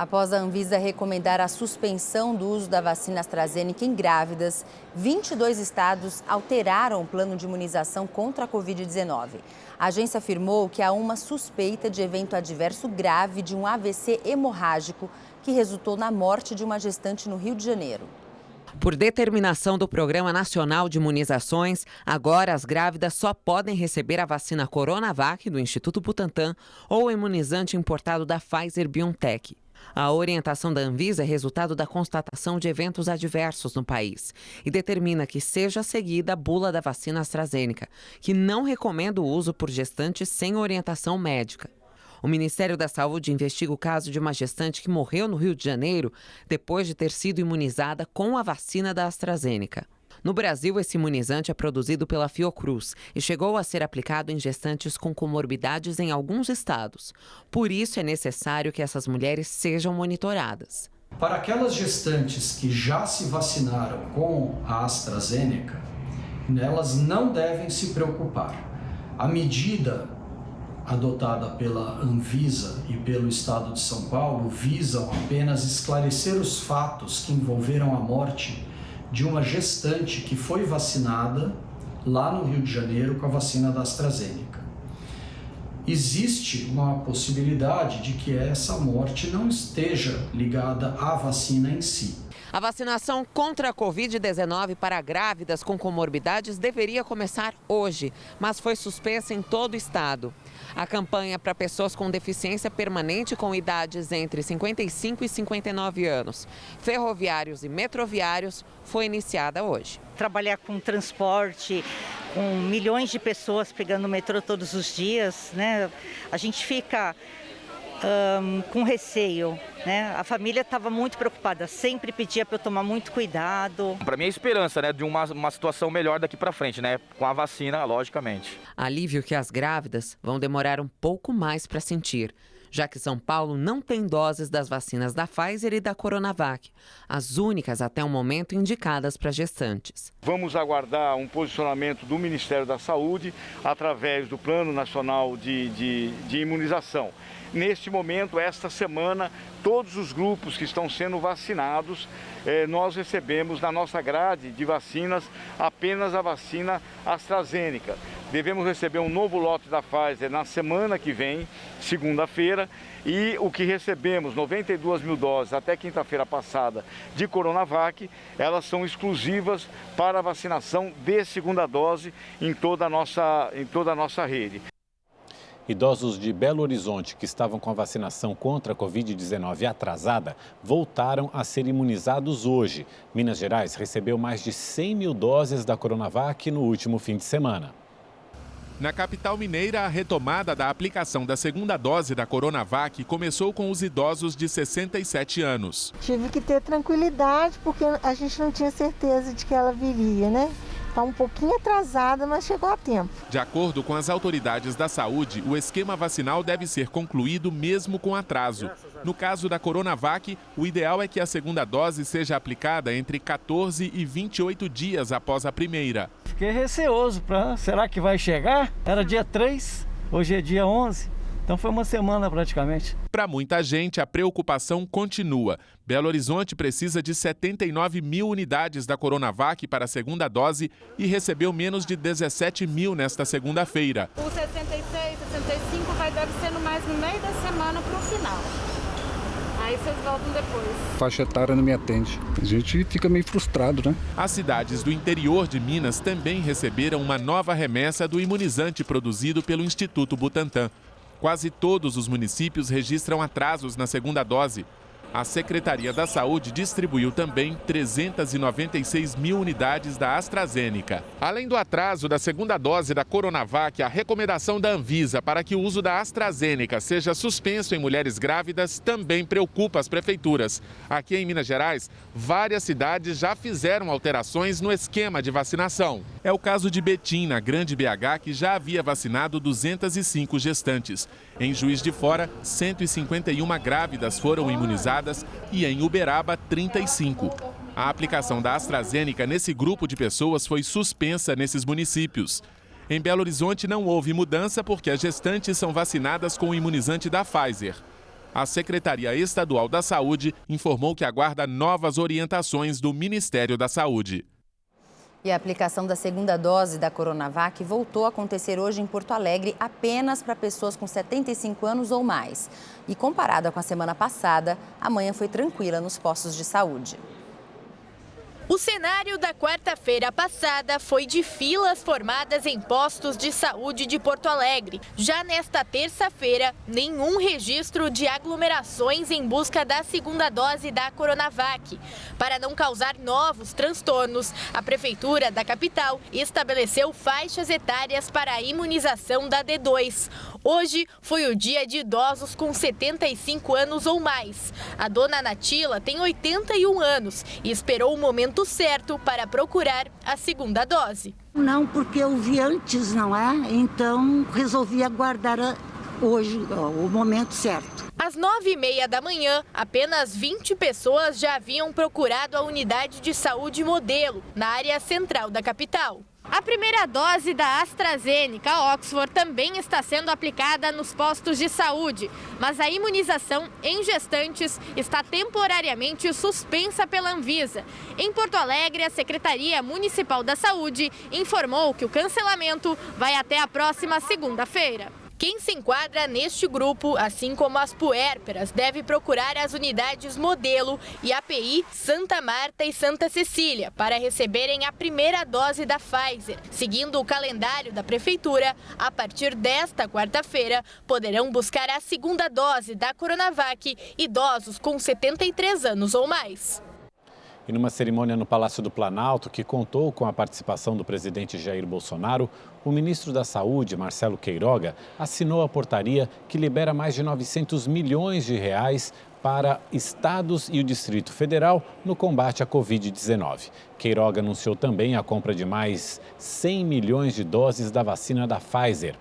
Após a Anvisa recomendar a suspensão do uso da vacina AstraZeneca em grávidas, 22 estados alteraram o plano de imunização contra a Covid-19. A agência afirmou que há uma suspeita de evento adverso grave de um AVC hemorrágico que resultou na morte de uma gestante no Rio de Janeiro. Por determinação do Programa Nacional de Imunizações, agora as grávidas só podem receber a vacina Coronavac do Instituto Butantan ou o imunizante importado da Pfizer-BioNTech. A orientação da Anvisa é resultado da constatação de eventos adversos no país e determina que seja seguida a bula da vacina AstraZeneca, que não recomenda o uso por gestantes sem orientação médica. O Ministério da Saúde investiga o caso de uma gestante que morreu no Rio de Janeiro depois de ter sido imunizada com a vacina da AstraZeneca. No Brasil, esse imunizante é produzido pela Fiocruz e chegou a ser aplicado em gestantes com comorbidades em alguns estados. Por isso, é necessário que essas mulheres sejam monitoradas. Para aquelas gestantes que já se vacinaram com a AstraZeneca, elas não devem se preocupar. A medida adotada pela Anvisa e pelo Estado de São Paulo visam apenas esclarecer os fatos que envolveram a morte de uma gestante que foi vacinada lá no Rio de Janeiro com a vacina da AstraZeneca. Existe uma possibilidade de que essa morte não esteja ligada à vacina em si. A vacinação contra a Covid-19 para grávidas com comorbidades deveria começar hoje, mas foi suspensa em todo o estado. A campanha para pessoas com deficiência permanente com idades entre 55 e 59 anos, ferroviários e metroviários, foi iniciada hoje. Trabalhar com transporte, com milhões de pessoas pegando o metrô todos os dias, né? A gente fica com receio, né? A família estava muito preocupada, sempre pedia para eu tomar muito cuidado. Para mim é esperança, né, de uma situação melhor daqui para frente, né, com a vacina, logicamente. Alívio que as grávidas vão demorar um pouco mais para sentir, já que São Paulo não tem doses das vacinas da Pfizer e da Coronavac, as únicas até o momento indicadas para gestantes. Vamos aguardar um posicionamento do Ministério da Saúde através do Plano Nacional de Imunização. Neste momento, esta semana, todos os grupos que estão sendo vacinados, nós recebemos na nossa grade de vacinas apenas a vacina AstraZeneca. Devemos receber um novo lote da Pfizer na semana que vem, segunda-feira, e o que recebemos, 92 mil doses até quinta-feira passada de Coronavac, elas são exclusivas para a vacinação de segunda dose em toda a nossa rede. Idosos de Belo Horizonte que estavam com a vacinação contra a Covid-19 atrasada voltaram a ser imunizados hoje. Minas Gerais recebeu mais de 100 mil doses da Coronavac no último fim de semana. Na capital mineira, a retomada da aplicação da segunda dose da Coronavac começou com os idosos de 67 anos. Tive que ter tranquilidade porque a gente não tinha certeza de que ela viria, né? Está um pouquinho atrasada, mas chegou a tempo. De acordo com as autoridades da saúde, o esquema vacinal deve ser concluído mesmo com atraso. No caso da Coronavac, o ideal é que a segunda dose seja aplicada entre 14 e 28 dias após a primeira. Fiquei receoso, será que vai chegar? Era dia 3, hoje é dia 11. Então foi uma semana praticamente. Para muita gente, a preocupação continua. Belo Horizonte precisa de 79 mil unidades da Coronavac para a segunda dose e recebeu menos de 17 mil nesta segunda-feira. O 66, 65 deve ser mais no meio da semana para o final. Aí vocês voltam depois. Faixa etária não me atende. A gente fica meio frustrado, né? As cidades do interior de Minas também receberam uma nova remessa do imunizante produzido pelo Instituto Butantan. Quase todos os municípios registram atrasos na segunda dose. A Secretaria da Saúde distribuiu também 396 mil unidades da AstraZeneca. Além do atraso da segunda dose da Coronavac, a recomendação da Anvisa para que o uso da AstraZeneca seja suspenso em mulheres grávidas também preocupa as prefeituras. Aqui em Minas Gerais, várias cidades já fizeram alterações no esquema de vacinação. É o caso de Betim, na Grande BH, que já havia vacinado 205 gestantes. Em Juiz de Fora, 151 grávidas foram imunizadas e em Uberaba, 35. A aplicação da AstraZeneca nesse grupo de pessoas foi suspensa nesses municípios. Em Belo Horizonte não houve mudança porque as gestantes são vacinadas com o imunizante da Pfizer. A Secretaria Estadual da Saúde informou que aguarda novas orientações do Ministério da Saúde. E a aplicação da segunda dose da Coronavac voltou a acontecer hoje em Porto Alegre apenas para pessoas com 75 anos ou mais. E comparada com a semana passada, a manhã foi tranquila nos postos de saúde. O cenário da quarta-feira passada foi de filas formadas em postos de saúde de Porto Alegre. Já nesta terça-feira, nenhum registro de aglomerações em busca da segunda dose da Coronavac. Para não causar novos transtornos, a Prefeitura da capital estabeleceu faixas etárias para a imunização da D2. Hoje foi o dia de idosos com 75 anos ou mais. A dona Natila tem 81 anos e esperou o momento certo para procurar a segunda dose. Não, porque eu vi antes, não é? Então resolvi aguardar hoje o momento certo. Às 9h30 da manhã, apenas 20 pessoas já haviam procurado a unidade de saúde Modelo, na área central da capital. A primeira dose da AstraZeneca Oxford também está sendo aplicada nos postos de saúde, mas a imunização em gestantes está temporariamente suspensa pela Anvisa. Em Porto Alegre, a Secretaria Municipal da Saúde informou que o cancelamento vai até a próxima segunda-feira. Quem se enquadra neste grupo, assim como as puérperas, deve procurar as unidades Modelo e API Santa Marta e Santa Cecília para receberem a primeira dose da Pfizer. Seguindo o calendário da Prefeitura, a partir desta quarta-feira, poderão buscar a segunda dose da Coronavac idosos com 73 anos ou mais. E numa cerimônia no Palácio do Planalto, que contou com a participação do presidente Jair Bolsonaro, o ministro da Saúde, Marcelo Queiroga, assinou a portaria que libera mais de 900 milhões de reais para estados e o Distrito Federal no combate à Covid-19. Queiroga anunciou também a compra de mais 100 milhões de doses da vacina da Pfizer.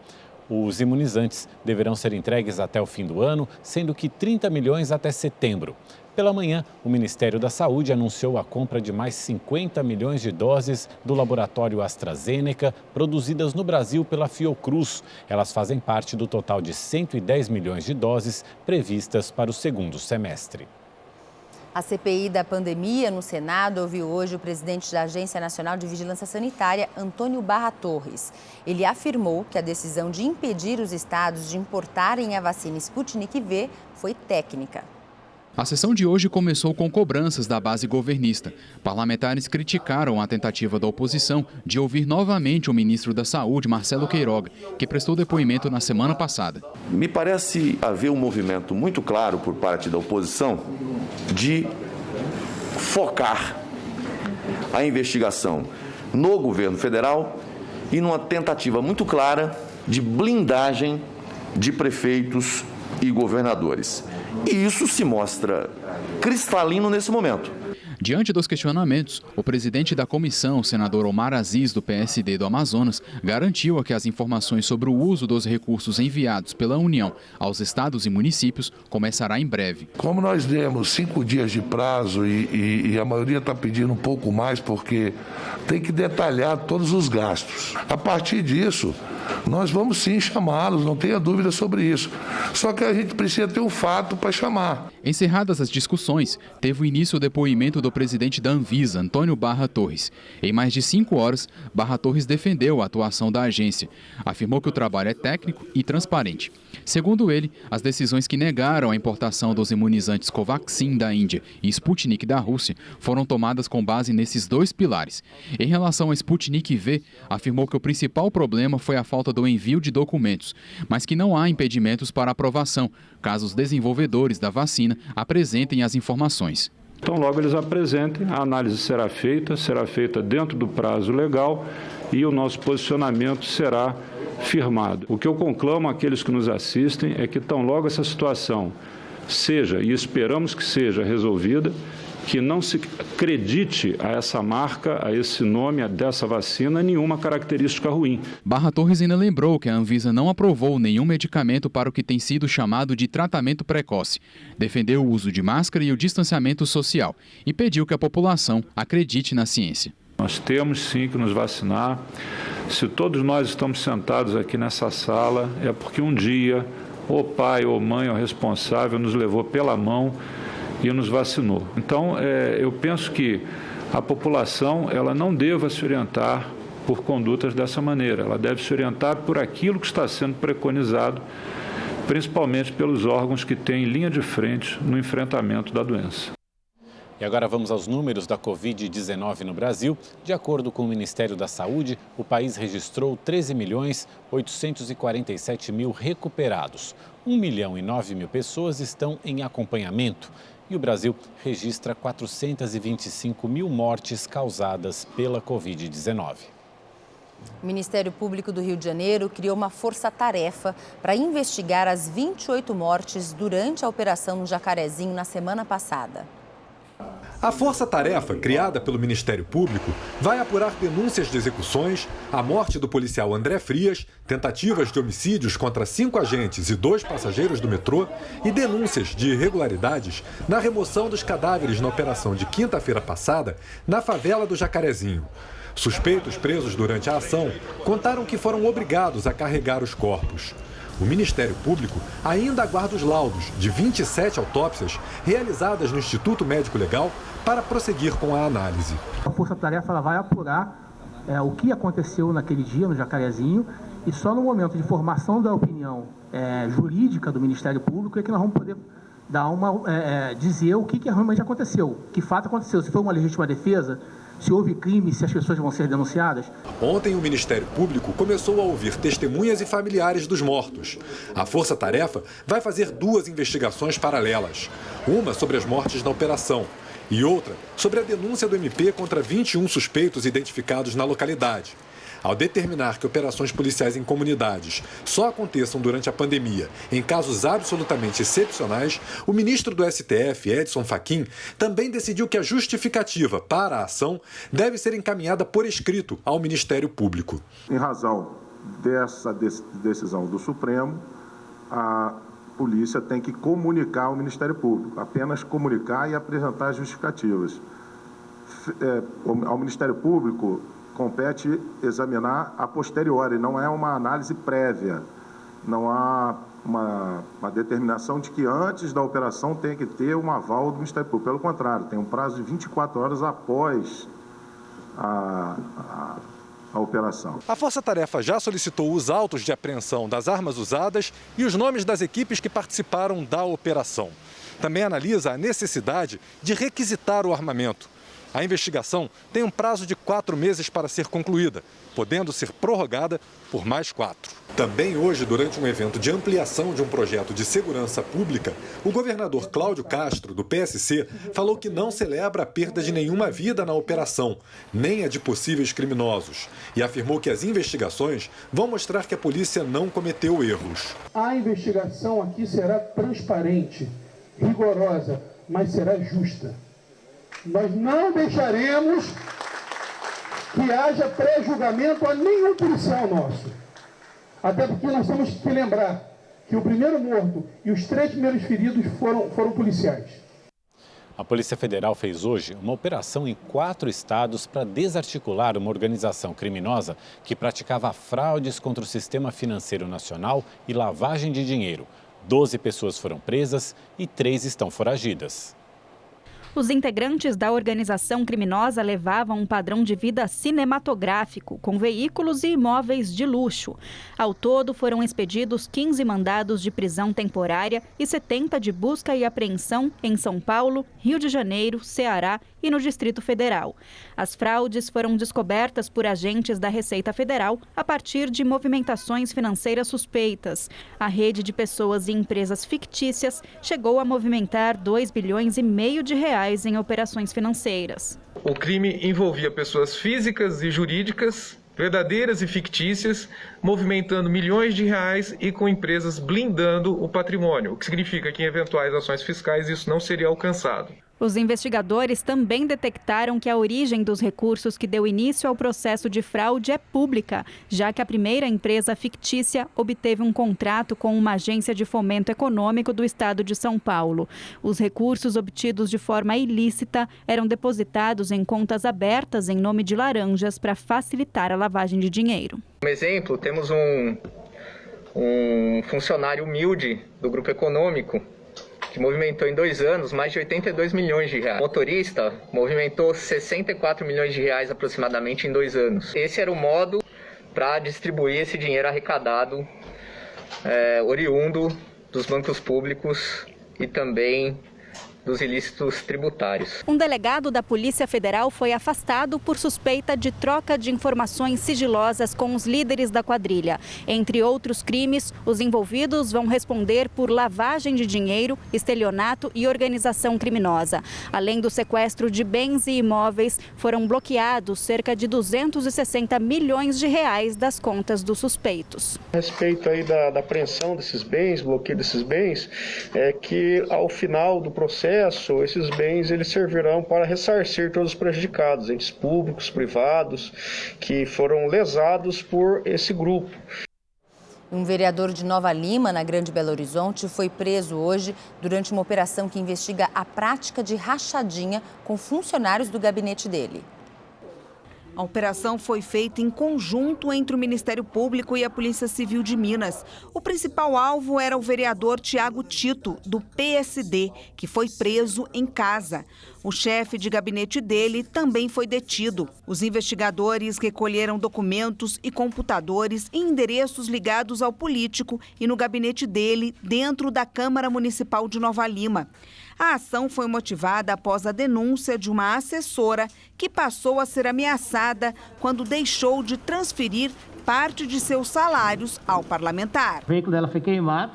Os imunizantes deverão ser entregues até o fim do ano, sendo que 30 milhões até setembro. Pela manhã, o Ministério da Saúde anunciou a compra de mais 50 milhões de doses do laboratório AstraZeneca, produzidas no Brasil pela Fiocruz. Elas fazem parte do total de 110 milhões de doses previstas para o segundo semestre. A CPI da pandemia no Senado ouviu hoje o presidente da Agência Nacional de Vigilância Sanitária, Antônio Barra Torres. Ele afirmou que a decisão de impedir os estados de importarem a vacina Sputnik V foi técnica. A sessão de hoje começou com cobranças da base governista. Parlamentares criticaram a tentativa da oposição de ouvir novamente o ministro da Saúde, Marcelo Queiroga, que prestou depoimento na semana passada. Me parece haver um movimento muito claro por parte da oposição de focar a investigação no governo federal e numa tentativa muito clara de blindagem de prefeitos e governadores. E isso se mostra cristalino nesse momento. Diante dos questionamentos, o presidente da comissão, o senador Omar Aziz, do PSD do Amazonas, garantiu que as informações sobre o uso dos recursos enviados pela União aos estados e municípios começará em breve. Como nós demos 5 dias de prazo e a maioria está pedindo um pouco mais porque tem que detalhar todos os gastos. A partir disso, nós vamos sim chamá-los, não tenha dúvida sobre isso. Só que a gente precisa ter um fato para chamar. Encerradas as discussões, teve o início o depoimento do presidente da Anvisa, Antônio Barra Torres. Em mais de 5 horas, Barra Torres defendeu a atuação da agência. Afirmou que o trabalho é técnico e transparente. Segundo ele, as decisões que negaram a importação dos imunizantes Covaxin da Índia e Sputnik da Rússia foram tomadas com base nesses dois pilares. Em relação a Sputnik V, afirmou que o principal problema foi a falta do envio de documentos, mas que não há impedimentos para aprovação, caso os desenvolvedores da vacina apresentem as informações. Então, logo eles apresentem, a análise será feita dentro do prazo legal e o nosso posicionamento será firmado. O que eu conclamo àqueles que nos assistem é que tão logo essa situação seja, e esperamos que seja resolvida, que não se acredite a essa marca, a esse nome, a dessa vacina, nenhuma característica ruim. Barra Torres ainda lembrou que a Anvisa não aprovou nenhum medicamento para o que tem sido chamado de tratamento precoce. Defendeu o uso de máscara e o distanciamento social e pediu que a população acredite na ciência. Nós temos sim que nos vacinar. Se todos nós estamos sentados aqui nessa sala, é porque um dia o pai ou mãe ou responsável nos levou pela mão e nos vacinou. Então, eu penso que a população ela não deva se orientar por condutas dessa maneira. Ela deve se orientar por aquilo que está sendo preconizado, principalmente pelos órgãos que têm linha de frente no enfrentamento da doença. E agora vamos aos números da Covid-19 no Brasil. De acordo com o Ministério da Saúde, o país registrou 13.847.000 recuperados. 1.009.000 pessoas estão em acompanhamento. E o Brasil registra 425.000 mortes causadas pela Covid-19. O Ministério Público do Rio de Janeiro criou uma força-tarefa para investigar as 28 mortes durante a operação no Jacarezinho na semana passada. A força-tarefa, criada pelo Ministério Público, vai apurar denúncias de execuções, a morte do policial André Frias, tentativas de homicídios contra 5 agentes e 2 passageiros do metrô e denúncias de irregularidades na remoção dos cadáveres na operação de quinta-feira passada na favela do Jacarezinho. Suspeitos presos durante a ação contaram que foram obrigados a carregar os corpos. O Ministério Público ainda aguarda os laudos de 27 autópsias realizadas no Instituto Médico Legal para prosseguir com a análise. A força-tarefa vai apurar o que aconteceu naquele dia no Jacarezinho e só no momento de formação da opinião jurídica do Ministério Público é que nós vamos poder dar dizer o que realmente aconteceu, que fato aconteceu, se foi uma legítima defesa, se houve crime, se as pessoas vão ser denunciadas. Ontem, o Ministério Público começou a ouvir testemunhas e familiares dos mortos. A Força-Tarefa vai fazer 2 investigações paralelas. Uma sobre as mortes na operação e outra sobre a denúncia do MP contra 21 suspeitos identificados na localidade. Ao determinar que operações policiais em comunidades só aconteçam durante a pandemia, em casos absolutamente excepcionais, o ministro do STF, Edson Fachin, também decidiu que a justificativa para a ação deve ser encaminhada por escrito ao Ministério Público. Em razão dessa decisão do Supremo, a polícia tem que comunicar ao Ministério Público, apenas comunicar e apresentar as justificativas. Ao Ministério Público compete examinar a posteriori, não é uma análise prévia, não há uma determinação de que antes da operação tem que ter um aval do Ministério Público. Pelo contrário, tem um prazo de 24 horas após a operação. A Força-Tarefa já solicitou os autos de apreensão das armas usadas e os nomes das equipes que participaram da operação. Também analisa a necessidade de requisitar o armamento. A investigação tem um prazo de 4 meses para ser concluída, podendo ser prorrogada por mais 4. Também hoje, durante um evento de ampliação de um projeto de segurança pública, o governador Cláudio Castro, do PSC, falou que não celebra a perda de nenhuma vida na operação, nem a de possíveis criminosos, e afirmou que as investigações vão mostrar que a polícia não cometeu erros. A investigação aqui será transparente, rigorosa, mas será justa. Nós não deixaremos que haja pré-julgamento a nenhum policial nosso. Até porque nós temos que lembrar que o primeiro morto e os 3 primeiros feridos foram policiais. A Polícia Federal fez hoje uma operação em 4 estados para desarticular uma organização criminosa que praticava fraudes contra o sistema financeiro nacional e lavagem de dinheiro. 12 pessoas foram presas e 3 estão foragidas. Os integrantes da organização criminosa levavam um padrão de vida cinematográfico, com veículos e imóveis de luxo. Ao todo, foram expedidos 15 mandados de prisão temporária e 70 de busca e apreensão em São Paulo, Rio de Janeiro, Ceará e no Distrito Federal. As fraudes foram descobertas por agentes da Receita Federal a partir de movimentações financeiras suspeitas. A rede de pessoas e empresas fictícias chegou a movimentar 2,5 bilhões de reais em operações financeiras. O crime envolvia pessoas físicas e jurídicas, verdadeiras e fictícias, movimentando milhões de reais e com empresas blindando o patrimônio, o que significa que em eventuais ações fiscais isso não seria alcançado. Os investigadores também detectaram que a origem dos recursos que deu início ao processo de fraude é pública, já que a primeira empresa fictícia obteve um contrato com uma agência de fomento econômico do estado de São Paulo. Os recursos obtidos de forma ilícita eram depositados em contas abertas em nome de laranjas para facilitar a lavagem de dinheiro. Como exemplo, temos um funcionário humilde do grupo econômico, que movimentou em 2 anos mais de 82 milhões de reais. O motorista movimentou 64 milhões de reais aproximadamente em 2 anos. Esse era o modo para distribuir esse dinheiro arrecadado, oriundo dos bancos públicos e também dos ilícitos tributários. Um delegado da Polícia Federal foi afastado por suspeita de troca de informações sigilosas com os líderes da quadrilha. Entre outros crimes, os envolvidos vão responder por lavagem de dinheiro, estelionato e organização criminosa. Além do sequestro de bens e imóveis, foram bloqueados cerca de 260 milhões de reais das contas dos suspeitos. A respeito aí da apreensão desses bens, bloqueio desses bens, é que ao final do processo, esses bens eles servirão para ressarcir todos os prejudicados, entes públicos, privados, que foram lesados por esse grupo. Um vereador de Nova Lima, na Grande Belo Horizonte, foi preso hoje durante uma operação que investiga a prática de rachadinha com funcionários do gabinete dele. A operação foi feita em conjunto entre o Ministério Público e a Polícia Civil de Minas. O principal alvo era o vereador Tiago Tito, do PSD, que foi preso em casa. O chefe de gabinete dele também foi detido. Os investigadores recolheram documentos e computadores em endereços ligados ao político e no gabinete dele, dentro da Câmara Municipal de Nova Lima. A ação foi motivada após a denúncia de uma assessora que passou a ser ameaçada quando deixou de transferir parte de seus salários ao parlamentar. O veículo dela foi queimado,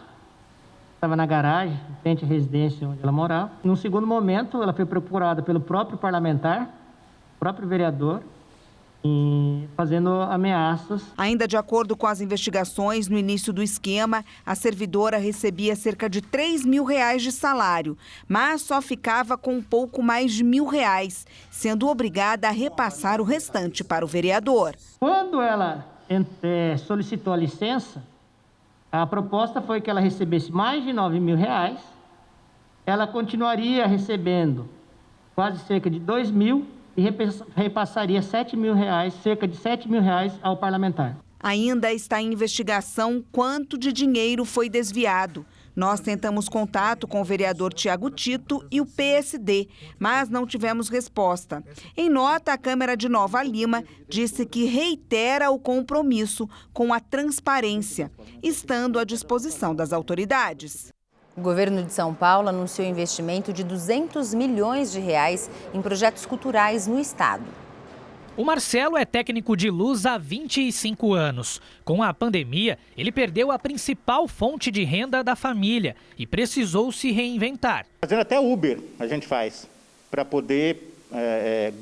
estava na garagem, em frente à residência onde ela morava. Num segundo momento, ela foi procurada pelo próprio parlamentar, próprio vereador, fazendo ameaças. Ainda de acordo com as investigações, no início do esquema, a servidora recebia cerca de R$3 mil de salário, mas só ficava com um pouco mais de R$1.000, sendo obrigada a repassar o restante para o vereador. Quando ela solicitou a licença, a proposta foi que ela recebesse mais de R$9 mil, ela continuaria recebendo quase cerca de R$2 mil, e repassaria R$7 mil, cerca de R$7 mil ao parlamentar. Ainda está em investigação quanto de dinheiro foi desviado. Nós tentamos contato com o vereador Tiago Tito e o PSD, mas não tivemos resposta. Em nota, a Câmara de Nova Lima disse que reitera o compromisso com a transparência, estando à disposição das autoridades. O governo de São Paulo anunciou investimento de R$200 milhões em projetos culturais no estado. O Marcelo é técnico de luz há 25 anos. Com a pandemia, ele perdeu a principal fonte de renda da família e precisou se reinventar. Fazendo até Uber a gente faz, para poder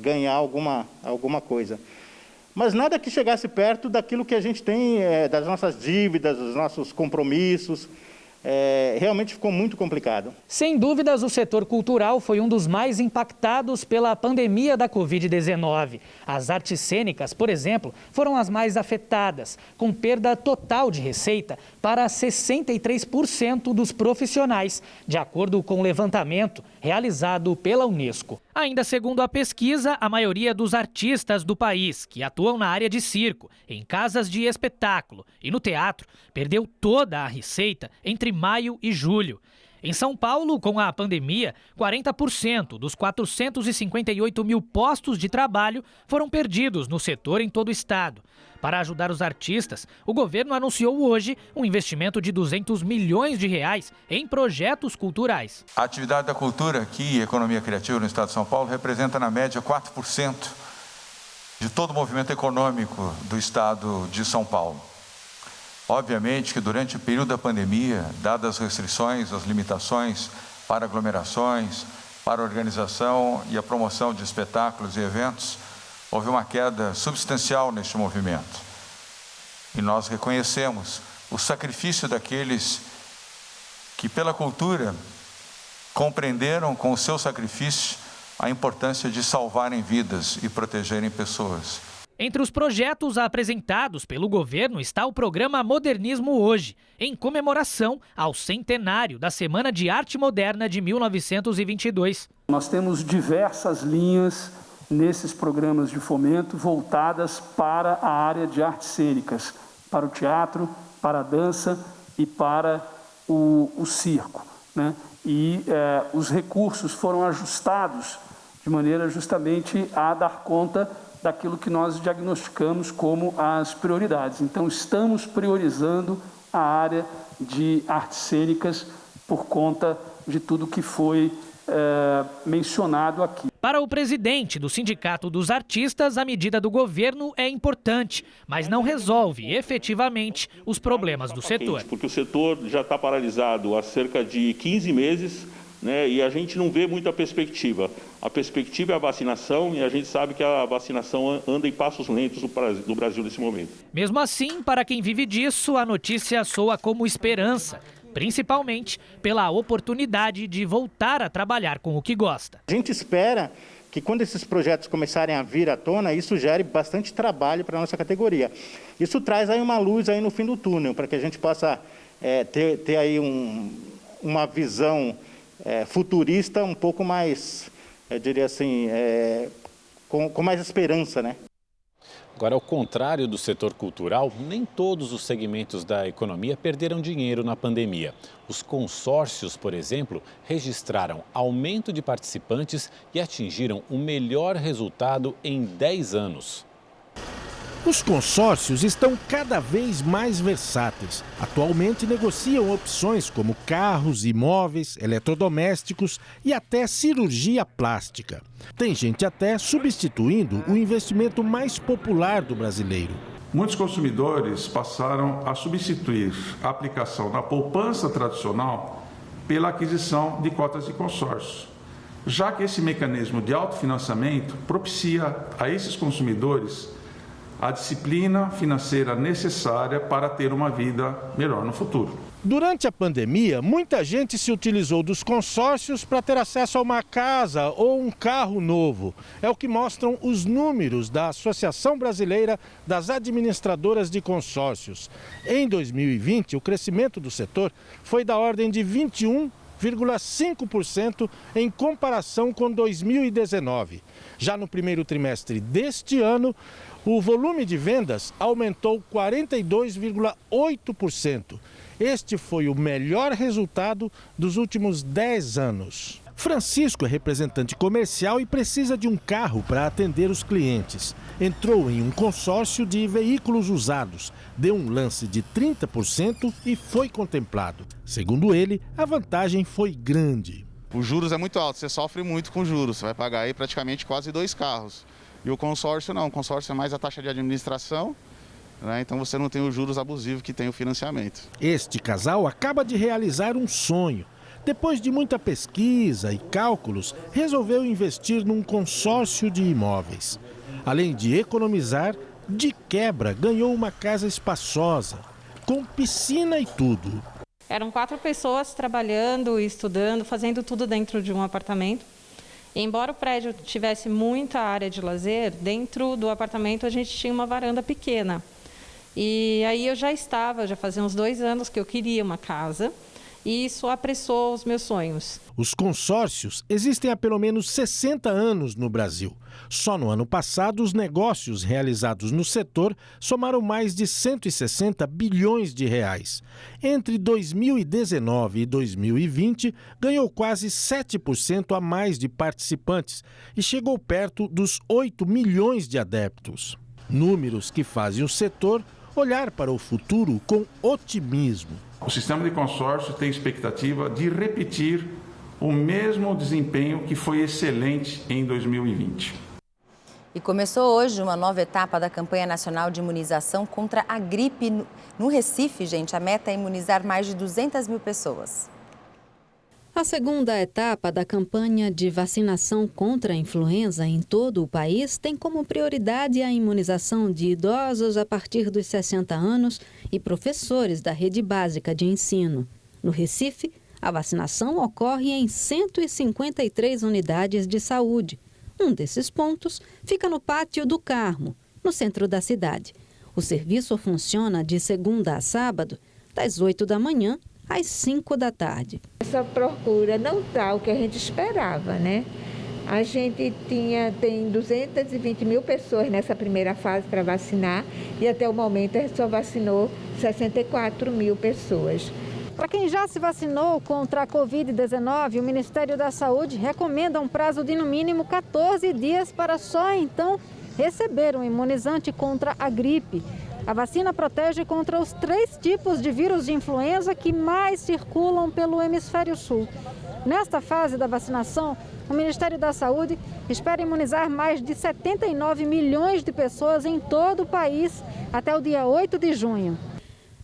ganhar alguma coisa. Mas nada que chegasse perto daquilo que a gente tem, das nossas dívidas, dos nossos compromissos. Realmente ficou muito complicado. Sem dúvidas, o setor cultural foi um dos mais impactados pela pandemia da Covid-19. As artes cênicas, por exemplo, foram as mais afetadas, com perda total de receita para 63% dos profissionais, de acordo com o levantamento realizado pela Unesco. Ainda segundo a pesquisa, a maioria dos artistas do país que atuam na área de circo, em casas de espetáculo e no teatro, perdeu toda a receita entre maio e julho. Em São Paulo, com a pandemia, 40% dos 458 mil postos de trabalho foram perdidos no setor em todo o estado. Para ajudar os artistas, o governo anunciou hoje um investimento de R$200 milhões em projetos culturais. A atividade da cultura aqui, economia criativa no estado de São Paulo, representa na média 4% de todo o movimento econômico do estado de São Paulo. Obviamente que durante o período da pandemia, dadas as restrições, as limitações para aglomerações, para a organização e a promoção de espetáculos e eventos, houve uma queda substancial neste movimento. E nós reconhecemos o sacrifício daqueles que, pela cultura, compreenderam com o seu sacrifício a importância de salvarem vidas e protegerem pessoas. Entre os projetos apresentados pelo governo está o programa Modernismo Hoje, em comemoração ao centenário da Semana de Arte Moderna de 1922. Nós temos diversas linhas nesses programas de fomento voltadas para a área de artes cênicas, para o teatro, para a dança e para o circo, né? E os recursos foram ajustados de maneira justamente a dar conta daquilo que nós diagnosticamos como as prioridades. Então, estamos priorizando a área de artes cênicas por conta de tudo que foi mencionado aqui. Para o presidente do Sindicato dos Artistas, a medida do governo é importante, mas não resolve efetivamente os problemas do setor. Porque o setor já está paralisado há cerca de 15 meses, né, e a gente não vê muita perspectiva. A perspectiva é a vacinação e a gente sabe que a vacinação anda em passos lentos no Brasil nesse momento. Mesmo assim, para quem vive disso, a notícia soa como esperança, principalmente pela oportunidade de voltar a trabalhar com o que gosta. A gente espera que quando esses projetos começarem a vir à tona, isso gere bastante trabalho para a nossa categoria. Isso traz aí uma luz aí no fim do túnel, para que a gente possa ter aí uma visão futurista um pouco mais, eu diria assim, com mais esperança, né? Agora, ao contrário do setor cultural, nem todos os segmentos da economia perderam dinheiro na pandemia. Os consórcios, por exemplo, registraram aumento de participantes e atingiram o melhor resultado em 10 anos. Os consórcios estão cada vez mais versáteis. Atualmente negociam opções como carros, imóveis, eletrodomésticos e até cirurgia plástica. Tem gente até substituindo o investimento mais popular do brasileiro. Muitos consumidores passaram a substituir a aplicação da poupança tradicional pela aquisição de cotas de consórcio, já que esse mecanismo de autofinanciamento propicia a esses consumidores a disciplina financeira necessária para ter uma vida melhor no futuro. Durante a pandemia, muita gente se utilizou dos consórcios para ter acesso a uma casa ou um carro novo. É o que mostram os números da Associação Brasileira das Administradoras de Consórcios. Em 2020, o crescimento do setor foi da ordem de 21,5% em comparação com 2019. Já no primeiro trimestre deste ano, o volume de vendas aumentou 42,8%. Este foi o melhor resultado dos últimos 10 anos. Francisco é representante comercial e precisa de um carro para atender os clientes. Entrou em um consórcio de veículos usados, deu um lance de 30% e foi contemplado. Segundo ele, a vantagem foi grande. Os juros é muito alto, você sofre muito com juros, você vai pagar aí praticamente quase 2 carros. E o consórcio não, o consórcio é mais a taxa de administração, né? Então você não tem os juros abusivos que tem o financiamento. Este casal acaba de realizar um sonho. Depois de muita pesquisa e cálculos, resolveu investir num consórcio de imóveis. Além de economizar, de quebra ganhou uma casa espaçosa, com piscina e tudo. Eram 4 pessoas trabalhando, estudando, fazendo tudo dentro de um apartamento. Embora o prédio tivesse muita área de lazer, dentro do apartamento a gente tinha uma varanda pequena. E aí já fazia uns 2 anos que eu queria uma casa e isso apressou os meus sonhos. Os consórcios existem há pelo menos 60 anos no Brasil. Só no ano passado, os negócios realizados no setor somaram mais de 160 bilhões de reais. Entre 2019 e 2020, ganhou quase 7% a mais de participantes e chegou perto dos 8 milhões de adeptos. Números que fazem o setor olhar para o futuro com otimismo. O sistema de consórcio tem expectativa de repetir o mesmo desempenho que foi excelente em 2020. E começou hoje uma nova etapa da campanha nacional de imunização contra a gripe no Recife, gente. A meta é imunizar mais de 200 mil pessoas. A segunda etapa da campanha de vacinação contra a influenza em todo o país tem como prioridade a imunização de idosos a partir dos 60 anos e professores da rede básica de ensino. No Recife, a vacinação ocorre em 153 unidades de saúde. Um desses pontos fica no Pátio do Carmo, no centro da cidade. O serviço funciona de segunda a sábado, das 8 da manhã às 5 da tarde. Essa procura não está o que a gente esperava, né? A gente tem 220 mil pessoas nessa primeira fase para vacinar e até o momento a gente só vacinou 64 mil pessoas. Para quem já se vacinou contra a Covid-19, o Ministério da Saúde recomenda um prazo de no mínimo 14 dias para só então receber um imunizante contra a gripe. A vacina protege contra os 3 tipos de vírus de influenza que mais circulam pelo hemisfério sul. Nesta fase da vacinação, o Ministério da Saúde espera imunizar mais de 79 milhões de pessoas em todo o país até o dia 8 de junho.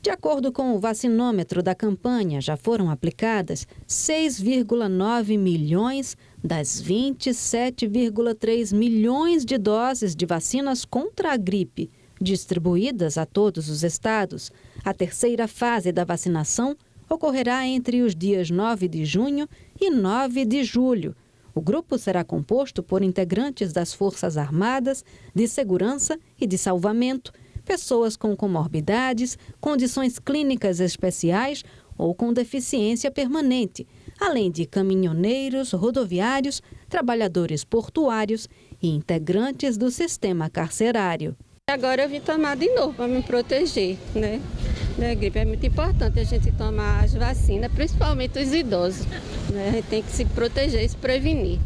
De acordo com o vacinômetro da campanha, já foram aplicadas 6,9 milhões das 27,3 milhões de doses de vacinas contra a gripe, distribuídas a todos os estados. A terceira fase da vacinação ocorrerá entre os dias 9 de junho e 9 de julho. O grupo será composto por integrantes das Forças Armadas, de Segurança e de Salvamento, pessoas com comorbidades, condições clínicas especiais ou com deficiência permanente, além de caminhoneiros, rodoviários, trabalhadores portuários e integrantes do sistema carcerário. Agora eu vim tomar de novo para me proteger, né? Da gripe é muito importante a gente tomar as vacinas, principalmente os idosos, né? A gente tem que se proteger e se prevenir.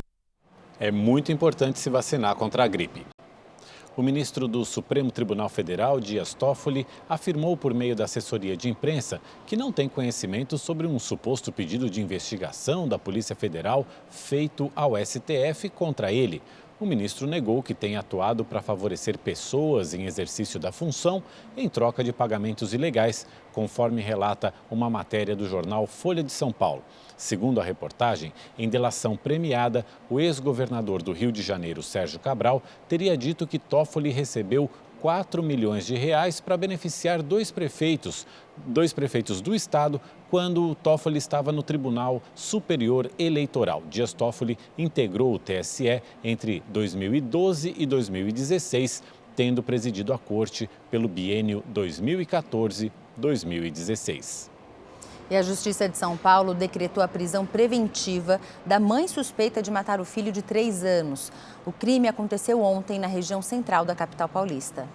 É muito importante se vacinar contra a gripe. O ministro do Supremo Tribunal Federal, Dias Toffoli, afirmou por meio da assessoria de imprensa que não tem conhecimento sobre um suposto pedido de investigação da Polícia Federal feito ao STF contra ele. O ministro negou que tenha atuado para favorecer pessoas em exercício da função em troca de pagamentos ilegais, conforme relata uma matéria do jornal Folha de São Paulo. Segundo a reportagem, em delação premiada, o ex-governador do Rio de Janeiro, Sérgio Cabral, teria dito que Toffoli recebeu 4 milhões de reais para beneficiar dois prefeitos do estado quando Toffoli estava no Tribunal Superior Eleitoral. Dias Toffoli integrou o TSE entre 2012 e 2016, tendo presidido a corte pelo biênio 2014-2016. E a Justiça de São Paulo decretou a prisão preventiva da mãe suspeita de matar o filho de 3 anos. O crime aconteceu ontem na região central da capital paulista.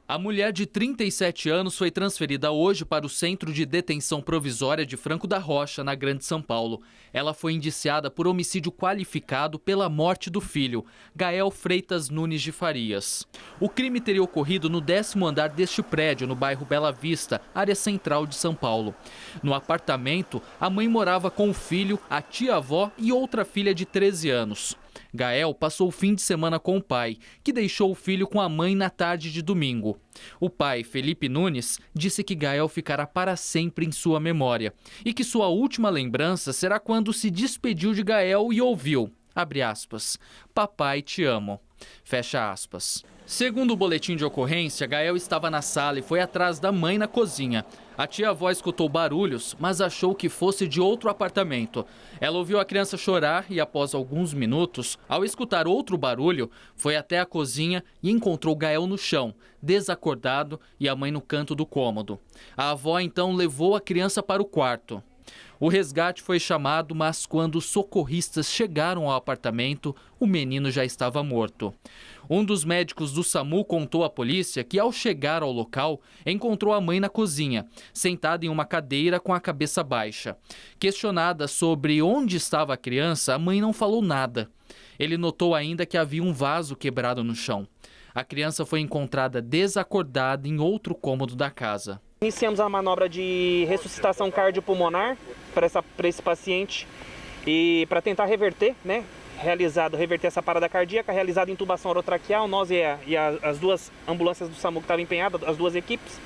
A mulher de 37 anos foi transferida hoje para o Centro de Detenção Provisória de Franco da Rocha, na Grande São Paulo. Ela foi indiciada por homicídio qualificado pela morte do filho, Gael Freitas Nunes de Farias. O crime teria ocorrido no 10º andar deste prédio, no bairro Bela Vista, área central de São Paulo. No apartamento, a mãe morava com o filho, a tia-avó e outra filha de 13 anos. Gael passou o fim de semana com o pai, que deixou o filho com a mãe na tarde de domingo. O pai, Felipe Nunes, disse que Gael ficará para sempre em sua memória e que sua última lembrança será quando se despediu de Gael e ouviu, abre aspas, "Papai, te amo", fecha aspas. Segundo o boletim de ocorrência, Gael estava na sala e foi atrás da mãe na cozinha. A tia-avó escutou barulhos, mas achou que fosse de outro apartamento. Ela ouviu a criança chorar e, após alguns minutos, ao escutar outro barulho, foi até a cozinha e encontrou Gael no chão, desacordado, e a mãe no canto do cômodo. A avó então levou a criança para o quarto. O resgate foi chamado, mas quando os socorristas chegaram ao apartamento, o menino já estava morto. Um dos médicos do SAMU contou à polícia que, ao chegar ao local, encontrou a mãe na cozinha, sentada em uma cadeira com a cabeça baixa. Questionada sobre onde estava a criança, a mãe não falou nada. Ele notou ainda que havia um vaso quebrado no chão. A criança foi encontrada desacordada em outro cômodo da casa. Iniciamos a manobra de ressuscitação cardiopulmonar para esse paciente e para tentar reverter, reverter essa parada cardíaca, realizada intubação orotraqueal, nós e as duas ambulâncias do SAMU que estavam empenhadas, as duas equipes.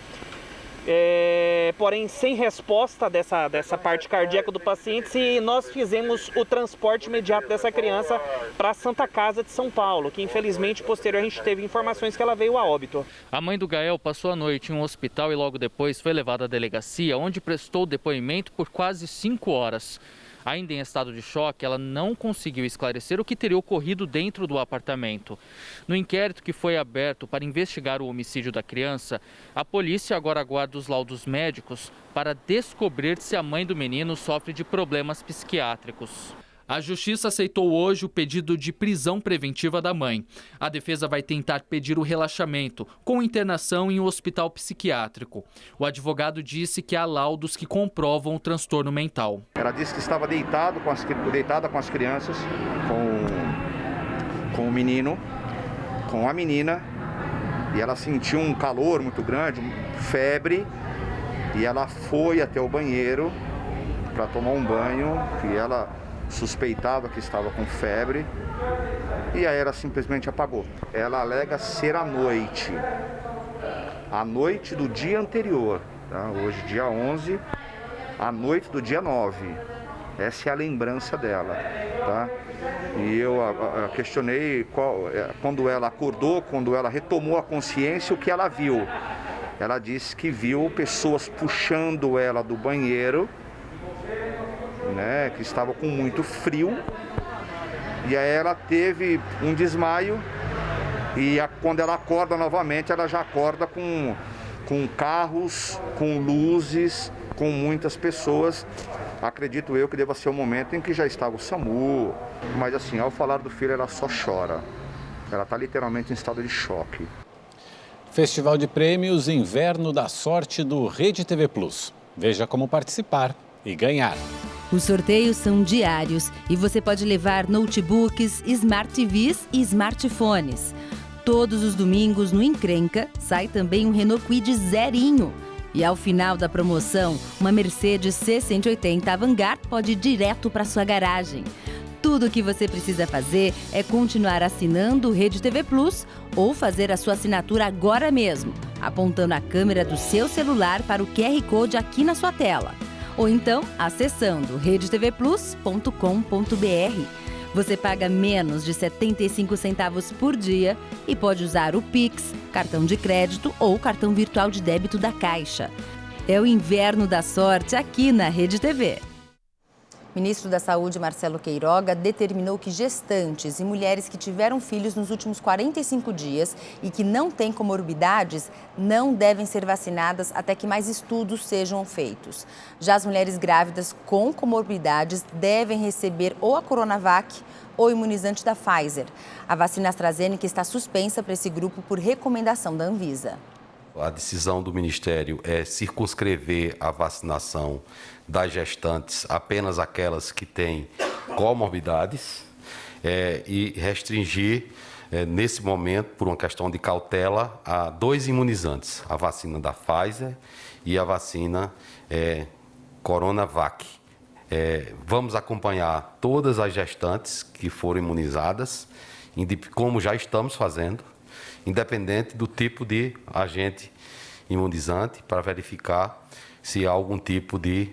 Porém, sem resposta dessa parte cardíaca do paciente, e nós fizemos o transporte imediato dessa criança para a Santa Casa de São Paulo, que infelizmente, posterior, a gente teve informações que ela veio a óbito. A mãe do Gael passou a noite em um hospital e logo depois foi levada à delegacia, onde prestou depoimento por quase 5 horas. Ainda em estado de choque, ela não conseguiu esclarecer o que teria ocorrido dentro do apartamento. No inquérito que foi aberto para investigar o homicídio da criança, a polícia agora aguarda os laudos médicos para descobrir se a mãe do menino sofre de problemas psiquiátricos. A Justiça aceitou hoje o pedido de prisão preventiva da mãe. A defesa vai tentar pedir o relaxamento, com internação em um hospital psiquiátrico. O advogado disse que há laudos que comprovam o transtorno mental. Ela disse que estava deitada com as crianças, com o menino, com a menina, e ela sentiu um calor muito grande, febre, e ela foi até o banheiro para tomar um banho, e ela suspeitava que estava com febre, e aí ela simplesmente apagou. Ela alega ser a noite do dia anterior, tá? Hoje dia 11, a noite do dia 9. Essa é a lembrança dela, tá? E eu questionei quando ela acordou, quando ela retomou a consciência, o que ela viu. Ela disse que viu pessoas puxando ela do banheiro, né, que estava com muito frio, e aí ela teve um desmaio, e quando ela acorda novamente, ela já acorda com carros, com luzes, com muitas pessoas. Acredito eu que deva ser o momento em que já estava o SAMU, mas assim, ao falar do filho, ela só chora. Ela está literalmente em estado de choque. Festival de Prêmios Inverno da Sorte do Rede TV Plus. Veja como participar e ganhar. Os sorteios são diários e você pode levar notebooks, smart TVs e smartphones. Todos os domingos no Encrenca sai também um Renault Kwid zerinho. E ao final da promoção, uma Mercedes C180 Avantgarde pode ir direto para sua garagem. Tudo o que você precisa fazer é continuar assinando o Rede TV Plus ou fazer a sua assinatura agora mesmo, apontando a câmera do seu celular para o QR Code aqui na sua tela. Ou então, acessando redetvplus.com.br. Você paga menos de 75 centavos por dia e pode usar o Pix, cartão de crédito ou cartão virtual de débito da Caixa. É o inverno da sorte aqui na Rede TV. O ministro da Saúde, Marcelo Queiroga, determinou que gestantes e mulheres que tiveram filhos nos últimos 45 dias e que não têm comorbidades não devem ser vacinadas até que mais estudos sejam feitos. Já as mulheres grávidas com comorbidades devem receber ou a Coronavac ou o imunizante da Pfizer. A vacina AstraZeneca está suspensa para esse grupo por recomendação da Anvisa. A decisão do Ministério é circunscrever a vacinação das gestantes apenas aquelas que têm comorbidades e restringir, nesse momento, por uma questão de cautela, a 2 imunizantes, a vacina da Pfizer e a vacina Coronavac. Vamos acompanhar todas as gestantes que foram imunizadas, como já estamos fazendo, independente do tipo de agente imunizante, para verificar se há algum tipo de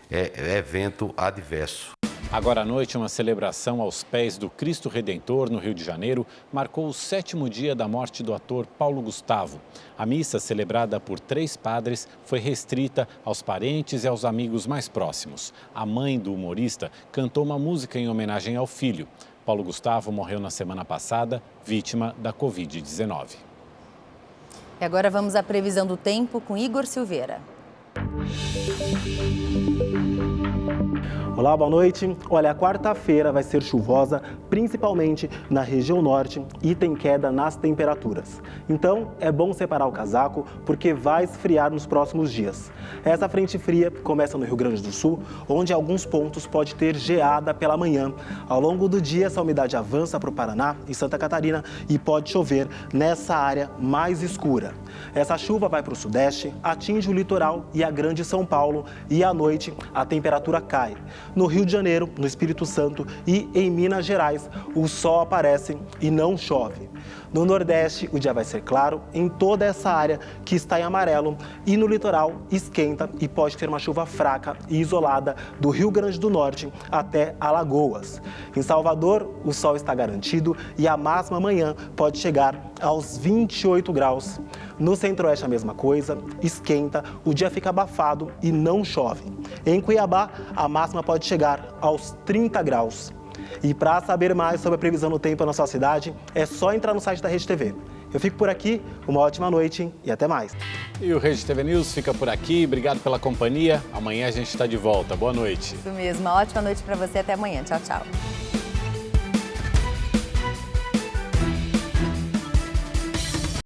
evento adverso. Agora à noite, uma celebração aos pés do Cristo Redentor, no Rio de Janeiro, marcou o 7º dia da morte do ator Paulo Gustavo. A missa, celebrada por 3 padres, foi restrita aos parentes e aos amigos mais próximos. A mãe do humorista cantou uma música em homenagem ao filho. Paulo Gustavo morreu na semana passada, vítima da Covid-19. E agora vamos à previsão do tempo com Igor Silveira. Olá, boa noite. Olha, a quarta-feira vai ser chuvosa, principalmente na região norte, e tem queda nas temperaturas. Então, é bom separar o casaco, porque vai esfriar nos próximos dias. Essa frente fria começa no Rio Grande do Sul, onde em alguns pontos pode ter geada pela manhã. Ao longo do dia, essa umidade avança para o Paraná e Santa Catarina e pode chover nessa área mais escura. Essa chuva vai para o sudeste, atinge o litoral e a Grande São Paulo, e à noite a temperatura cai. No Rio de Janeiro, no Espírito Santo e em Minas Gerais, o sol aparece e não chove. No Nordeste, o dia vai ser claro em toda essa área que está em amarelo, e no litoral esquenta e pode ter uma chuva fraca e isolada do Rio Grande do Norte até Alagoas. Em Salvador, o sol está garantido e a máxima amanhã pode chegar aos 28 graus. No Centro-Oeste a mesma coisa, esquenta, o dia fica abafado e não chove. Em Cuiabá, a máxima pode chegar aos 30 graus. E para saber mais sobre a previsão do tempo na sua cidade, é só entrar no site da Rede TV. Eu fico por aqui, uma ótima noite e até mais. E o Rede TV News fica por aqui. Obrigado pela companhia. Amanhã a gente está de volta. Boa noite. Isso mesmo. Uma ótima noite para você. Até amanhã. Tchau, tchau.